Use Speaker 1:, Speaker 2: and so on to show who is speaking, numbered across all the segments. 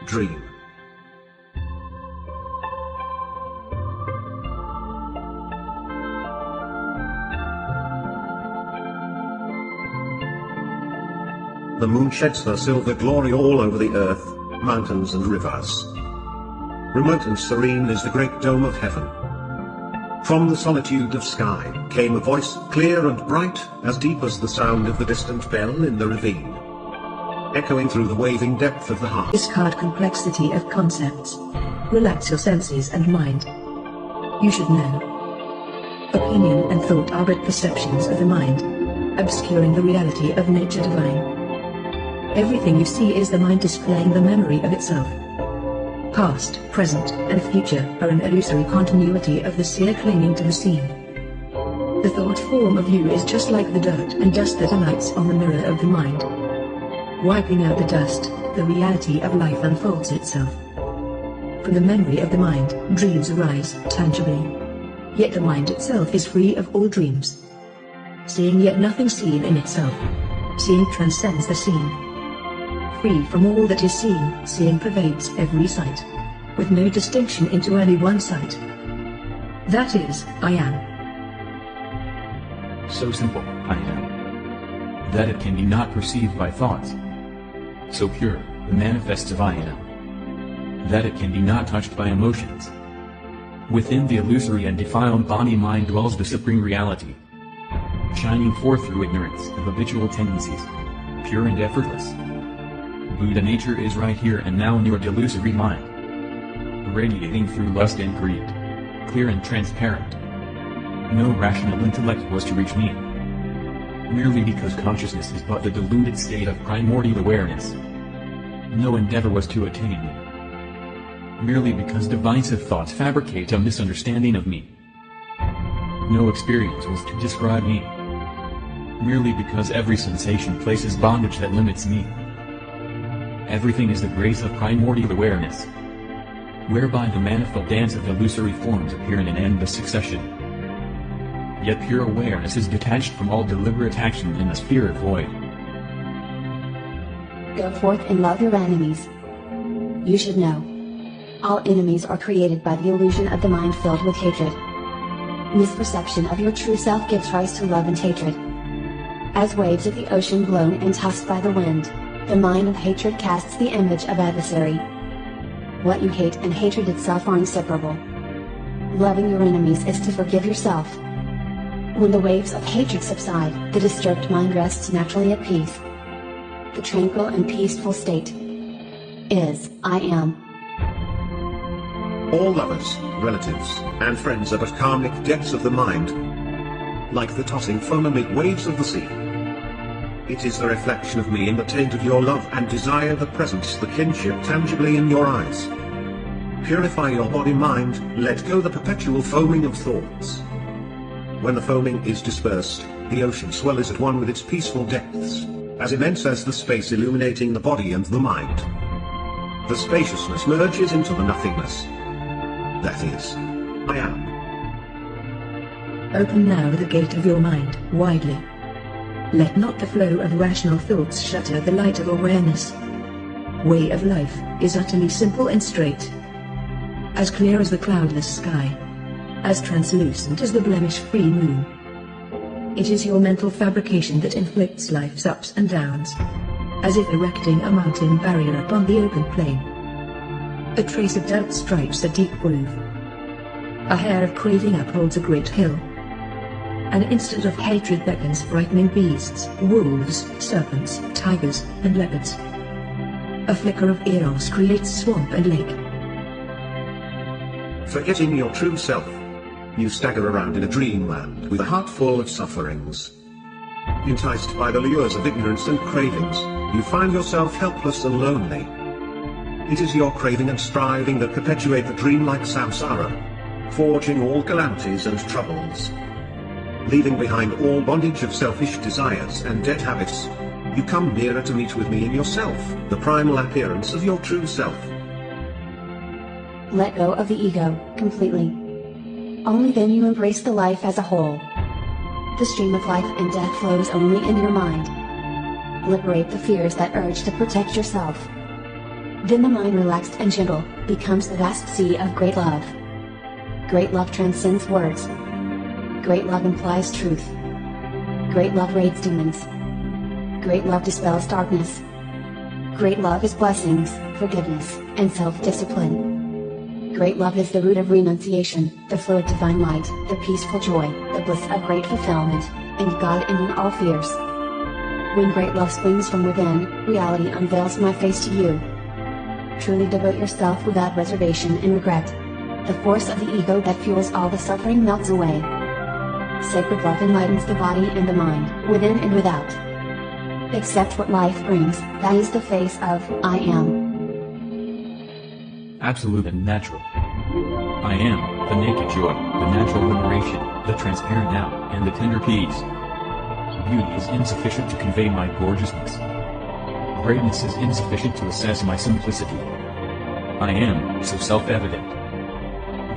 Speaker 1: Dream. The moon sheds her silver glory all over the earth, mountains and rivers. Remote and serene is the great dome of heaven. From the solitude of sky came a voice, clear and bright, as deep as the sound of the distant bell in the ravine, echoing through the waving depth of the heart.
Speaker 2: Discard complexity of concepts. Relax your senses and mind. You should know. Opinion and thought are but perceptions of the mind, obscuring the reality of nature divine. Everything you see is the mind displaying the memory of itself. Past, present, and future are an illusory continuity of the seer clinging to the scene. The thought form of you is just like the dirt and dust that alights on the mirror of the mind. Wiping out the dust, the reality of life unfolds itself. From the memory of the mind, dreams arise tangibly. Yet the mind itself is free of all dreams. Seeing yet nothing seen in itself. Seeing transcends the seen. Free from all that is seen, seeing pervades every sight, with no distinction into any one sight. That is, I am.
Speaker 3: So simple, I am, that it can be not perceived by thoughts. So pure, the manifests of I am, that it can be not touched by emotions. Within the illusory and defiled body-mind dwells the supreme reality, shining forth through ignorance of habitual tendencies, pure and effortless. Buddha nature is right here and now in your delusory mind, radiating through lust and greed, clear and transparent. No rational intellect was to reach me, merely because consciousness is but the deluded state of primordial awareness. No endeavor was to attain me, merely because divisive thoughts fabricate a misunderstanding of me. No experience was to describe me, merely because every sensation places bondage that limits me. Everything is the grace of primordial awareness, whereby the manifold dance of illusory forms appear in an endless succession. Yet pure awareness is detached from all deliberate action in the spirit void.
Speaker 4: Go forth and love your enemies. You should know. All enemies are created by the illusion of the mind filled with hatred. Misperception of your true self gives rise to love and hatred. As waves of the ocean blown and tossed by the wind, the mind of hatred casts the image of adversary. What you hate and hatred itself are inseparable. Loving your enemies is to forgive yourself. When the waves of hatred subside, the disturbed mind rests naturally at peace. The tranquil and peaceful state is, I am.
Speaker 1: All lovers, relatives, and friends are but karmic debts of the mind, like the tossing foam amid waves of the sea. It is the reflection of me in the taint of your love and desire that presents the kinship tangibly in your eyes. Purify your body-mind, let go the perpetual foaming of thoughts. When the foaming is dispersed, the ocean swell is at one with its peaceful depths, as immense as the space illuminating the body and the mind. The spaciousness merges into the nothingness. That is, I am.
Speaker 2: Open now the gate of your mind, widely. Let not the flow of rational thoughts shutter the light of awareness. Way of life is utterly simple and straight, as clear as the cloudless sky, as translucent as the blemish-free moon. It is your mental fabrication that inflicts life's ups and downs, as if erecting a mountain barrier upon the open plain. A trace of doubt stripes a deep groove. A hair of craving upholds a great hill. An instant of hatred beckons frightening beasts, wolves, serpents, tigers, and leopards. A flicker of eros creates swamp and lake.
Speaker 1: Forgetting your true self, you stagger around in a dreamland with a heart full of sufferings. Enticed by the lures of ignorance and cravings, you find yourself helpless and lonely. It is your craving and striving that perpetuate the dream-like samsara, forging all calamities and troubles. Leaving behind all bondage of selfish desires and dead habits, you come nearer to meet with me in yourself, the primal appearance of your true self.
Speaker 4: Let go of the ego, completely. Only then you embrace the life as a whole. The stream of life and death flows only in your mind. Liberate the fears that urge to protect yourself. Then the mind, relaxed and gentle, becomes the vast sea of great love. Great love transcends words. Great love implies truth. Great love raids demons. Great love dispels darkness. Great love is blessings, forgiveness, and self-discipline. Great love is the root of renunciation, the flow of divine light, the peaceful joy, the bliss of great fulfillment, and God ending all fears. When great love springs from within, reality unveils my face to you. Truly devote yourself without reservation and regret. The force of the ego that fuels all the suffering melts away. Sacred love enlightens the body and the mind, within and without. Accept what life brings, that is the face of I am.
Speaker 3: Absolute and natural. I am, the naked joy, the natural liberation, the transparent now, and the tender peace. Beauty is insufficient to convey my gorgeousness. Greatness is insufficient to assess my simplicity. I am so self-evident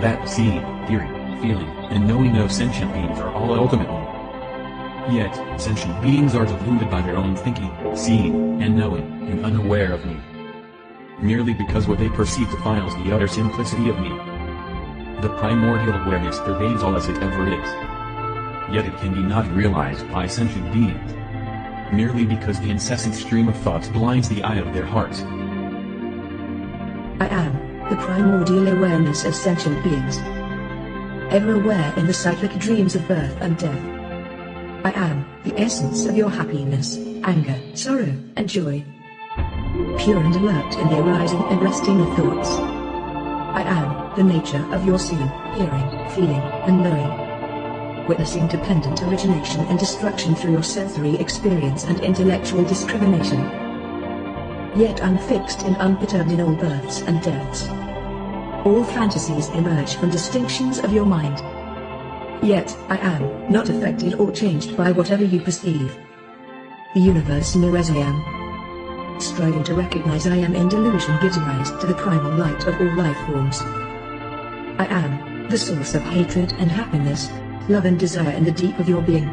Speaker 3: that seeing, hearing, feeling, and knowing of sentient beings are all ultimately. Yet, sentient beings are deluded by their own thinking, seeing, and knowing, and unaware of me. Merely because what they perceive defiles the utter simplicity of me. The primordial awareness pervades all as it ever is. Yet it can be not realized by sentient beings. Merely because the incessant stream of thoughts blinds the eye of their hearts.
Speaker 2: I am, the primordial awareness of sentient beings. Ever aware in the cyclic dreams of birth and death. I am, the essence of your happiness, anger, sorrow, and joy. Pure and alert in the arising and resting of thoughts. I am, the nature of your seeing, hearing, feeling, and knowing. Witnessing dependent origination and destruction through your sensory experience and intellectual discrimination. Yet unfixed and unperturbed in all births and deaths. All fantasies emerge from distinctions of your mind. Yet, I am, not affected or changed by whatever you perceive. The universe knows as I am. Striving to recognize I am in delusion gives rise to the primal light of all life forms. I am, the source of hatred and happiness, love and desire in the deep of your being.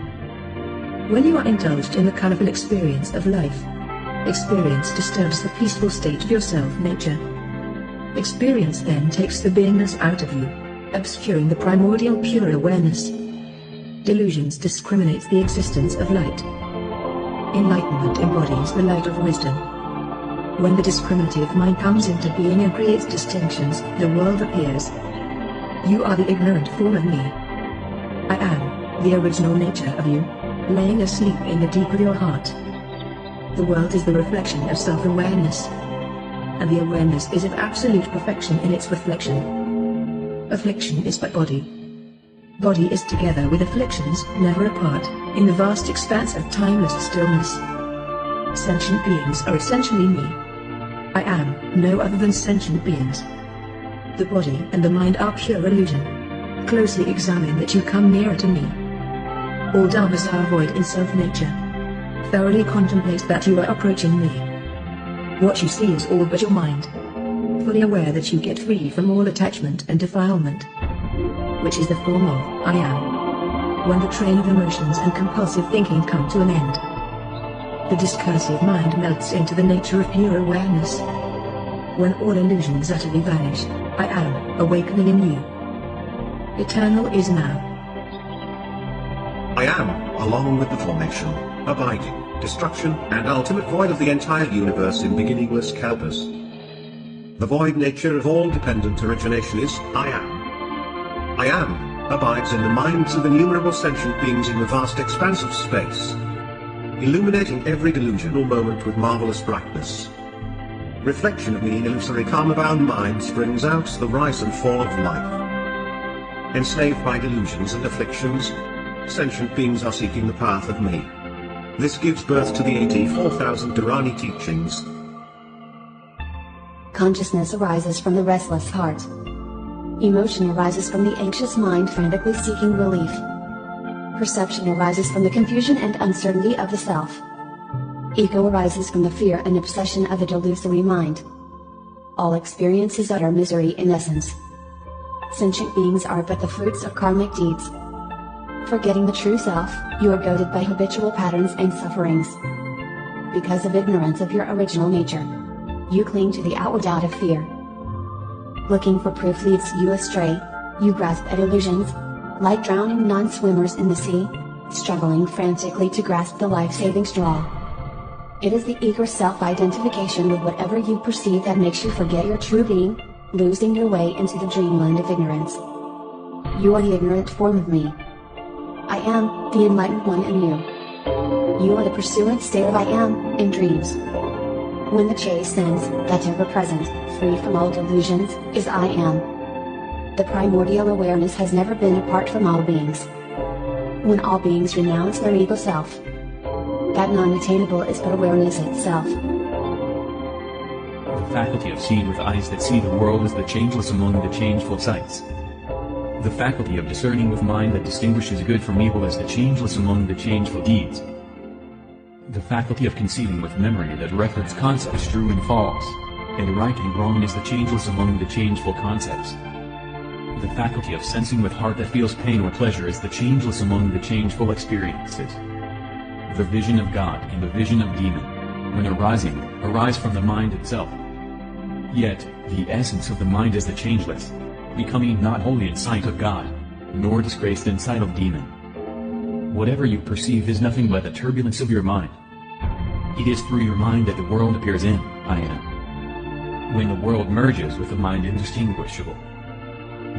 Speaker 2: When you are indulged in the colorful experience of life, experience disturbs the peaceful state of your self-nature. Experience then takes the beingness out of you, obscuring the primordial pure awareness. Delusions discriminates the existence of light. Enlightenment embodies the light of wisdom. When the discriminative mind comes into being and creates distinctions, the world appears. You are the ignorant form of me. I am, the original nature of you, laying asleep in the deep of your heart. The world is the reflection of self-awareness. And the awareness is of absolute perfection in its reflection. Affliction is but body. Body is together with afflictions, never apart, in the vast expanse of timeless stillness. Sentient beings are essentially me. I am no other than sentient beings. The body and the mind are pure illusion. Closely examine that you come nearer to me. All dharmas are void in self-nature. Thoroughly contemplate that you are approaching me. What you see is all but your mind. Fully aware that you get free from all attachment and defilement, which is the form of I am. When the train of emotions and compulsive thinking come to an end, the discursive mind melts into the nature of pure awareness. When all illusions utterly vanish, I am awakening in you. Eternal is now.
Speaker 1: I am, along with the formation, abiding, destruction, and ultimate void of the entire universe in beginningless kalpas. The void nature of all dependent origination is, I am. I am, abides in the minds of innumerable sentient beings in the vast expanse of space, illuminating every delusional moment with marvelous brightness. Reflection of me in illusory karma-bound minds brings out the rise and fall of life. Enslaved by delusions and afflictions, sentient beings are seeking the path of me. This gives birth to the 84,000 Dharani teachings.
Speaker 4: Consciousness arises from the restless heart. Emotion arises from the anxious mind frantically seeking relief. Perception arises from the confusion and uncertainty of the self. Ego arises from the fear and obsession of the delusory mind. All experiences utter misery in essence. Sentient beings are but the fruits of karmic deeds. Forgetting the true self, you are goaded by habitual patterns and sufferings because of ignorance of your original nature. You cling to the outward out of fear. Looking for proof leads you astray. You grasp at illusions, like drowning non-swimmers in the sea, struggling frantically to grasp the life-saving straw. It is the eager self-identification with whatever you perceive that makes you forget your true being, losing your way into the dreamland of ignorance. You are the ignorant form of me. I am, the enlightened one in you. You are the pursuant state of I am, in dreams. When the chase ends, that ever-present, free from all delusions, is I am. The primordial awareness has never been apart from all beings. When all beings renounce their ego self, that non-attainable is but awareness itself.
Speaker 3: The faculty of seeing with eyes that see the world is the changeless among the changeful sights. The faculty of discerning with mind that distinguishes good from evil is the changeless among the changeful deeds. The faculty of conceiving with memory that records concepts true and false, and right and wrong is the changeless among the changeful concepts. The faculty of sensing with heart that feels pain or pleasure is the changeless among the changeful experiences. The vision of God and the vision of demon, when arising, arise from the mind itself. Yet, the essence of the mind is the changeless, becoming not wholly in sight of God, nor disgraced in sight of demon. Whatever you perceive is nothing but the turbulence of your mind. It is through your mind that the world appears in I am. When the world merges with the mind indistinguishable,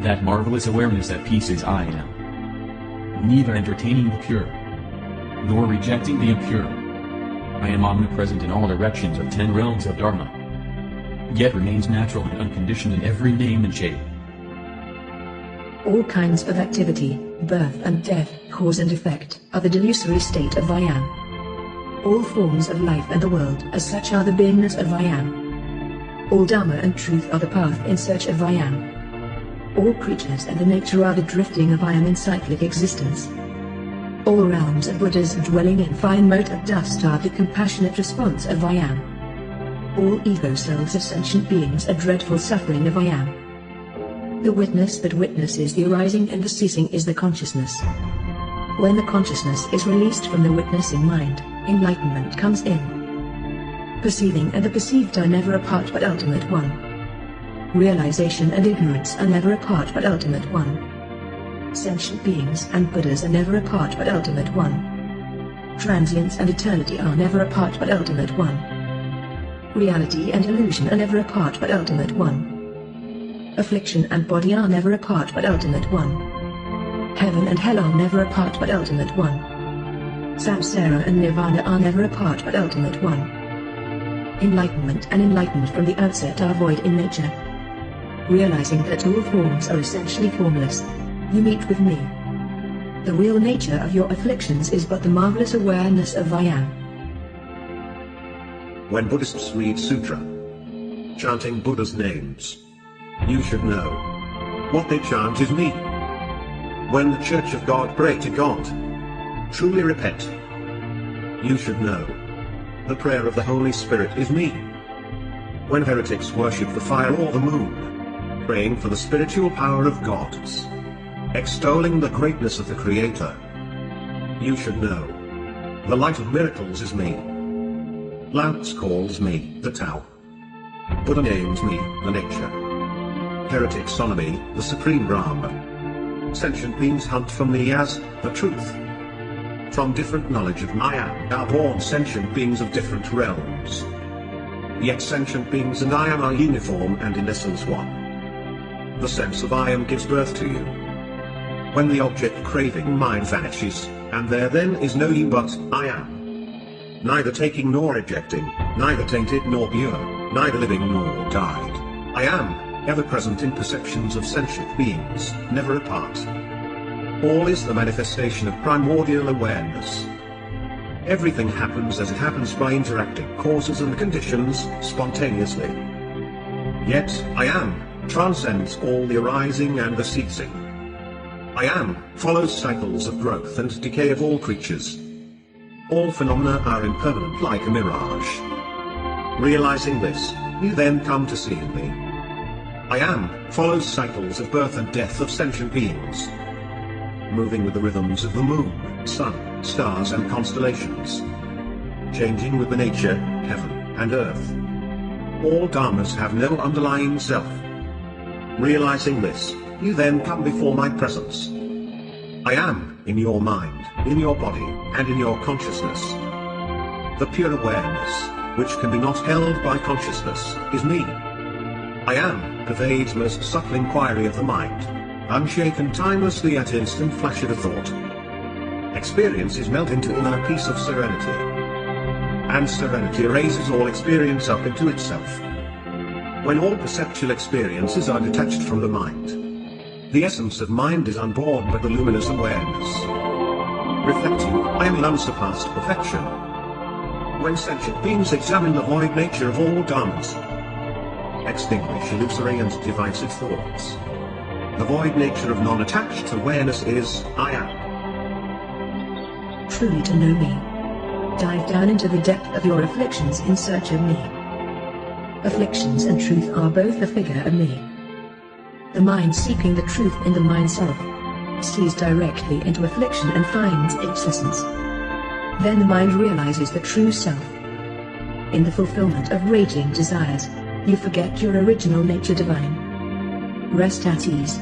Speaker 3: that marvelous awareness at peace is I am. Neither entertaining the pure, nor rejecting the impure. I am omnipresent in all directions of 10 realms of Dharma, yet remains natural and unconditioned in every name and shape.
Speaker 2: All kinds of activity, birth and death, cause and effect, are the delusory state of I am. All forms of life and the world as such are the beingness of I am. All Dharma and truth are the path in search of I am. All creatures and the nature are the drifting of I am in cyclic existence. All realms and Buddhas dwelling in fine mote of dust are the compassionate response of I am. All ego selves of sentient beings a dreadful suffering of I am. The witness that witnesses the arising and the ceasing is the consciousness. When the consciousness is released from the witnessing mind, enlightenment comes in. Perceiving and the perceived are never apart but ultimate one. Realization and ignorance are never apart but ultimate one. Sentient beings and Buddhas are never apart but ultimate one. Transience and eternity are never apart but ultimate one. Reality and illusion are never apart but ultimate one. Affliction and body are never apart but ultimate one. Heaven and hell are never apart but ultimate one. Samsara and nirvana are never apart but ultimate one. Enlightenment and enlightened from the outset are void in nature. Realizing that all forms are essentially formless, you meet with me. The real nature of your afflictions is but the marvelous awareness of I am.
Speaker 1: When Buddhists read sutra, chanting Buddha's names, you should know. What they chant is me. When the Church of God pray to God, truly repent, you should know. The prayer of the Holy Spirit is me. When heretics worship the fire or the moon, praying for the spiritual power of gods, extolling the greatness of the Creator, you should know. The light of miracles is me. Lao Tzu calls me the Tao. Buddha names me the nature. Heretics honor me, the supreme Brahma. Sentient beings hunt for me as the truth. From different knowledge of I am are born sentient beings of different realms. Yet sentient beings and I am are uniform and in essence one. The sense of I am gives birth to you. When the object craving mind vanishes, and there then is no you but I am. Neither taking nor rejecting, neither tainted nor pure, neither living nor died. I am, ever present in perceptions of sentient beings, never apart. All is the manifestation of primordial awareness. Everything happens as it happens by interacting causes and conditions, spontaneously. Yet, I am, transcends all the arising and the ceasing. I am, follows cycles of growth and decay of all creatures. All phenomena are impermanent like a mirage. Realizing this, you then come to see in me. I am, follows cycles of birth and death of sentient beings. Moving with the rhythms of the moon, sun, stars and constellations. Changing with the nature, heaven, and earth. All dharmas have no underlying self. Realizing this, you then come before my presence. I am, in your mind, in your body, and in your consciousness. The pure awareness, which can be not held by consciousness, is me. I am pervades most subtle inquiry of the mind, unshaken timelessly at instant flash of a thought. Experiences melt into inner peace of serenity. And serenity raises all experience up into itself. When all perceptual experiences are detached from the mind, the essence of mind is unborn but the luminous awareness. Reflecting, I am in unsurpassed perfection. When sentient beings examine the void nature of all dharmas, extinguish illusory and divisive thoughts, the void nature of non-attached awareness is, I am.
Speaker 2: Truly to know me. Dive down into the depth of your afflictions in search of me. Afflictions and truth are both a figure of me. The mind seeking the truth in the mind self sees directly into affliction and finds its essence. Then the mind realizes the true self. In the fulfillment of raging desires, you forget your original nature divine. Rest at ease.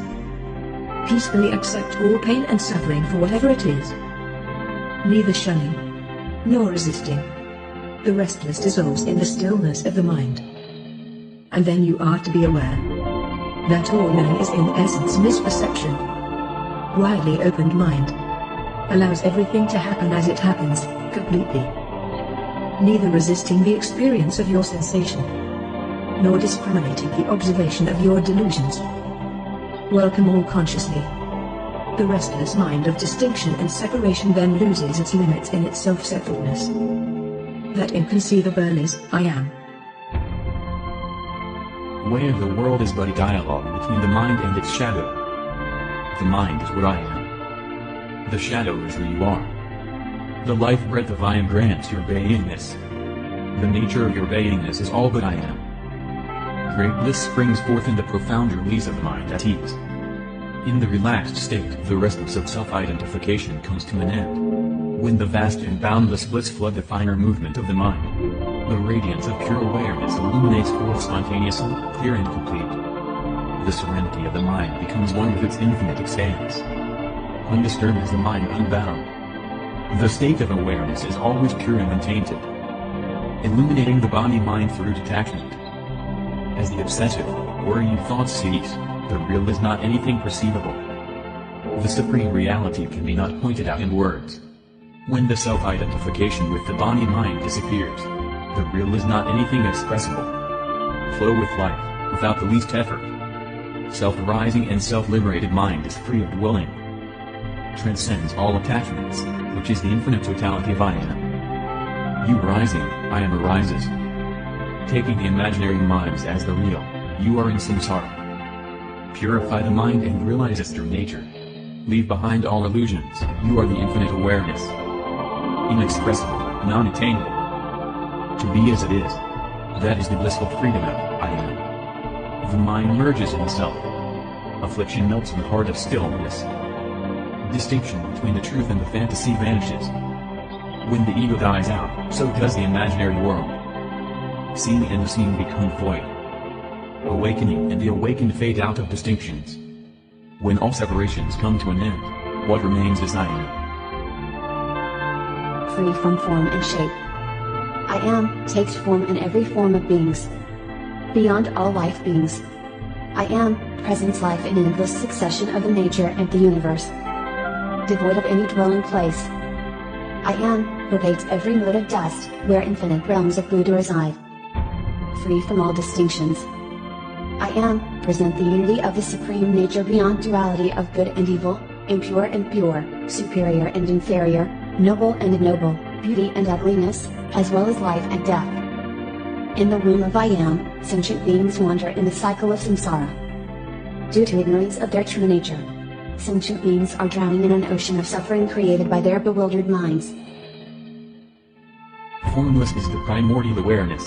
Speaker 2: Peacefully accept all pain and suffering for whatever it is. Neither shunning nor resisting. The restless dissolves in the stillness of the mind. And then you are to be aware that all knowing is in essence misperception. Widely opened mind allows everything to happen as it happens, completely. Neither resisting the experience of your sensation, nor discriminating the observation of your delusions. Welcome all consciously. The restless mind of distinction and separation then loses its limits in its self-settledness. That inconceivable is, I am.
Speaker 3: Where the world is but a dialogue between the mind and its shadow. The mind is where I am. The shadow is who you are. The life breath of I am grants your beingness. The nature of your beingness is all but I am. Great bliss springs forth in the profound release of the mind at ease. In the relaxed state, the restless of self-identification comes to an end. When the vast and boundless bliss flood the finer movement of the mind, the radiance of pure awareness illuminates forth spontaneously, clear and complete. The serenity of the mind becomes one with its infinite expanse. Undisturbed is the mind unbound. The state of awareness is always pure and untainted, illuminating the body-mind through detachment. As the obsessive, worrying thoughts cease, the real is not anything perceivable. The supreme reality can be not pointed out in words. When the self-identification with the body-mind disappears, the real is not anything expressible. Flow with life, without the least effort. Self-arising and self-liberated mind is free of dwelling. Transcends all attachments, which is the infinite totality of I am. You rising, I am arises. Taking the imaginary minds as the real, you are in samsara. Purify the mind and realize its true nature. Leave behind all illusions, you are the infinite awareness. Inexpressible, non-attainable. To be as it is. That is the blissful freedom of I am. The mind merges in the self. Affliction melts in the heart of stillness. Distinction between the truth and the fantasy vanishes. When the ego dies out, so does the imaginary world. Seeing and the seen become void. Awakening and the awakened fade out of distinctions. When all separations come to an end, what remains is I am.
Speaker 4: Free from form and shape. I am takes form in every form of beings. Beyond all life beings. I am presents life in endless succession of the nature and the universe. Devoid of any dwelling place. I am pervades every mote of dust, where infinite realms of Buddha reside. Free from all distinctions. I am present the unity of the supreme nature beyond duality of good and evil, impure and pure, superior and inferior, noble and ignoble, beauty and ugliness, as well as life and death. In the womb of I am, sentient beings wander in the cycle of samsara. Due to ignorance of their true nature, sentient beings are drowning in an ocean of suffering created by their bewildered minds.
Speaker 3: Formless is the primordial awareness.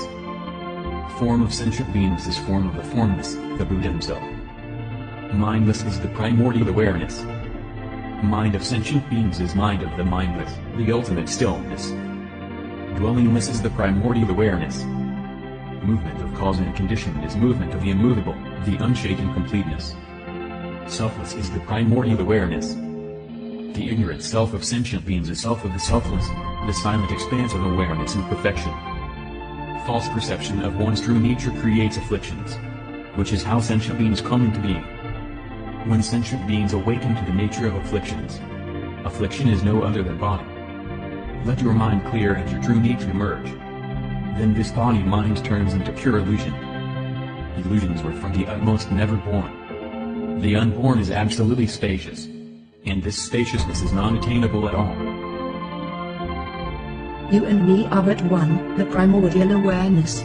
Speaker 3: Form of sentient beings is form of the formless, the Buddha himself. Mindless is the primordial awareness. Mind of sentient beings is mind of the mindless, the ultimate stillness. Dwellingless is the primordial awareness. movement of cause and condition is movement of the immovable, the unshaken completeness. Selfless is the primordial awareness. The ignorant self of sentient beings is self of the selfless, the silent expanse of awareness and perfection. False perception of one's true nature creates afflictions, which is how sentient beings come into being. When sentient beings awaken to the nature of afflictions, affliction is no other than body. Let your mind clear and your true nature emerge. Then this body-mind turns into pure illusion. Illusions were from the utmost never born. The unborn is absolutely spacious, and this spaciousness is non-attainable at all.
Speaker 2: You and me are but one, the primordial awareness.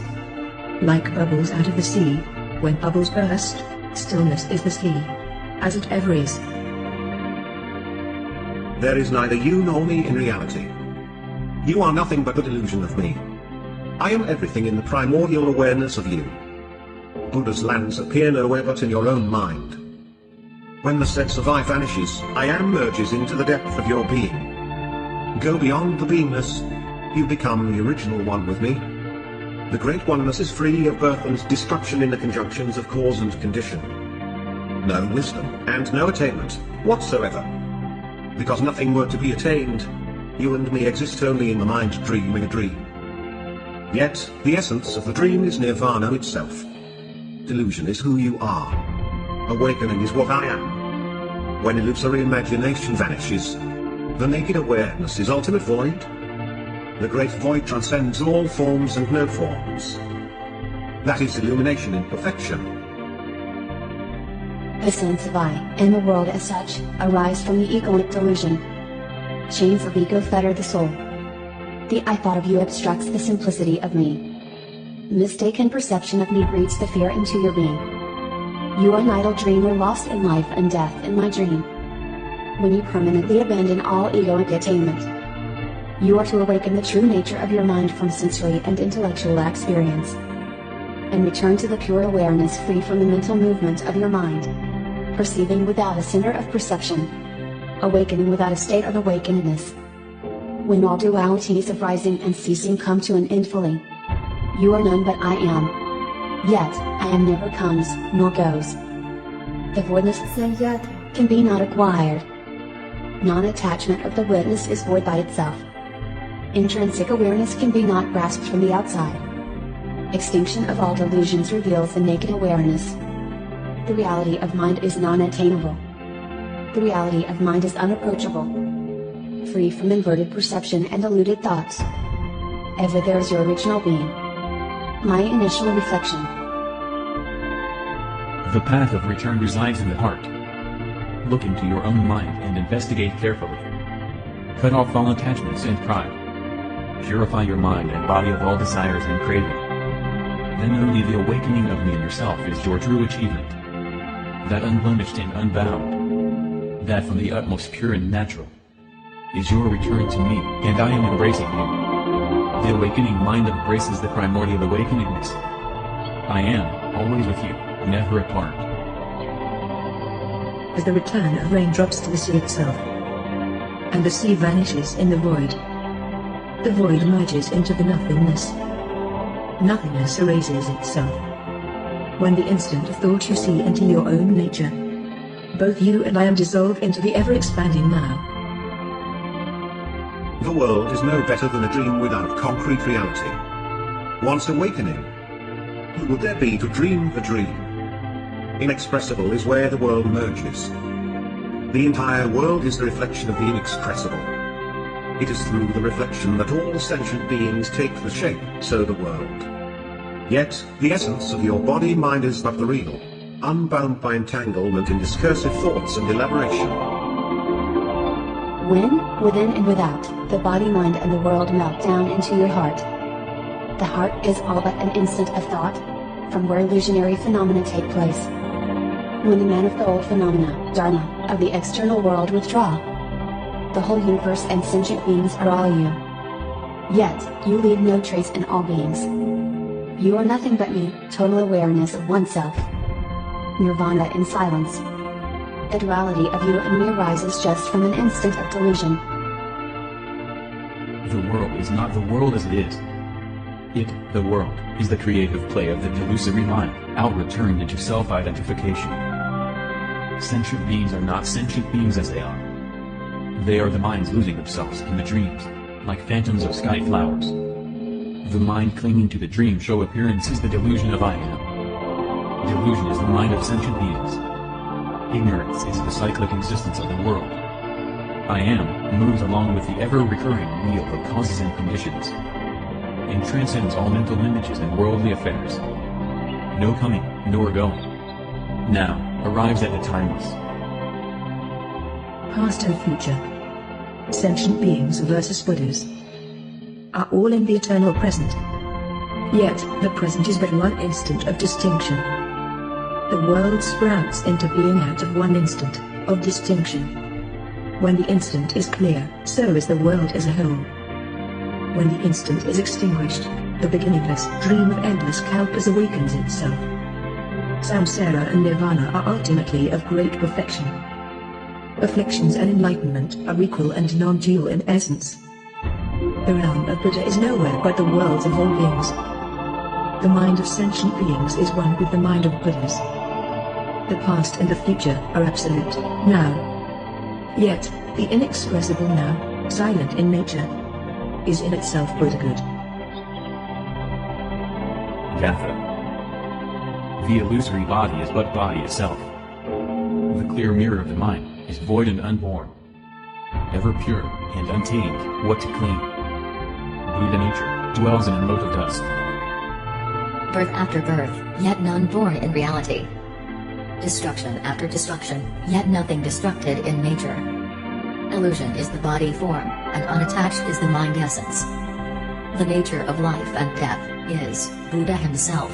Speaker 2: Like bubbles out of the sea, when bubbles burst, stillness is the sea, as it ever is.
Speaker 1: There is neither you nor me in reality. You are nothing but the delusion of me. I am everything in the primordial awareness of you. Buddha's lands appear nowhere but in your own mind. When the sense of I vanishes, I am merges into the depth of your being. Go beyond the beingness, you become the original one with me. The great oneness is free of birth and destruction in the conjunctions of cause and condition. No wisdom, and no attainment, whatsoever. Because nothing were to be attained, you and me exist only in the mind dreaming a dream. Yet, the essence of the dream is nirvana itself. Delusion is who you are. Awakening is what I am. When illusory imagination vanishes, the naked awareness is ultimate void. The great void transcends all forms and no forms. That is illumination in perfection.
Speaker 4: The sense of I, and the world as such, arise from the egoic delusion. Chains of ego fetter the soul. The I thought of you obstructs the simplicity of me. Mistaken perception of me breeds the fear into your being. You are an idle dreamer lost in life and death in my dream. When you permanently abandon all egoic attainment, you are to awaken the true nature of your mind from sensory and intellectual experience, and return to the pure awareness free from the mental movement of your mind, perceiving without a center of perception, awakening without a state of awakenedness. When all dualities of rising and ceasing come to an end fully, you are none but I am. Yet, I am never comes, nor goes. The voidness yet can be not acquired. Non-attachment of the witness is void by itself. Intrinsic awareness can be not grasped from the outside. Extinction of all delusions reveals the naked awareness. The reality of mind is non-attainable. The reality of mind is unapproachable, free from inverted perception and eluded thoughts. Ever there is your original being. My initial reflection.
Speaker 3: The path of return resides in the heart. Look into your own mind and investigate carefully. Cut off all attachments and pride. Purify your mind and body of all desires and craving. Then only the awakening of me in yourself is your true achievement. That unblemished and unbound, that from the utmost pure and natural, is your return to me, and I am embracing you. The awakening mind embraces the primordial awakenedness. I am always with you, never apart.
Speaker 2: As the return of raindrops to the sea itself, and the sea vanishes in the void merges into the nothingness. Nothingness erases itself. When the instant of thought you see into your own nature, both you and I am dissolved into the ever-expanding now.
Speaker 1: The world is no better than a dream without concrete reality. Once awakening, who would there be to dream the dream? Inexpressible is where the world merges. The entire world is the reflection of the inexpressible. It is through the reflection that all sentient beings take the shape, so the world. Yet, the essence of your body-mind is but the real, unbound by entanglement in discursive thoughts and elaboration.
Speaker 4: When, within and without, the body, mind and the world melt down into your heart. The heart is all but an instant of thought, from where illusionary phenomena take place. When the manifold phenomena, dharma, of the external world withdraw, the whole universe and sentient beings are all you. Yet, you leave no trace in all beings. You are nothing but me, total awareness of oneself. Nirvana in silence. The duality of you and me arises just from an instant of delusion.
Speaker 3: The world is not the world as it is. It, the world, is the creative play of the delusory mind, outward turned into self-identification. Sentient beings are not sentient beings as they are. They are the minds losing themselves in the dreams, like phantoms of sky flowers. The mind clinging to the dream show appearance is the delusion of I am. Delusion is the mind of sentient beings. Ignorance is the cyclic existence of the world. I am moves along with the ever-recurring wheel of causes and conditions, and transcends all mental images and worldly affairs. No coming, nor going. Now, arrives at the timeless.
Speaker 2: Past and future. Sentient beings versus Buddhas are all in the eternal present. Yet, the present is but one instant of distinction. The world sprouts into being out of one instant of distinction. When the instant is clear, so is the world as a whole. When the instant is extinguished, the beginningless dream of endless kalpas awakens itself. Samsara and Nirvana are ultimately of great perfection. Afflictions and enlightenment are equal and non-dual in essence. The realm of Buddha is nowhere but the worlds of all beings. The mind of sentient beings is one with the mind of Buddhas. The past and the future are absolute, now. Yet, the inexpressible now, silent in nature, is in itself Buddhahood.
Speaker 3: Gatha. The illusory body is but body itself. The clear mirror of the mind is void and unborn. Ever pure and untamed, what to claim? Buddha nature dwells in a mote of dust.
Speaker 5: Birth after birth, yet none born in reality. Destruction after destruction, yet nothing destructed in nature. Illusion is the body form, and unattached is the mind essence. The nature of life and death is Buddha himself.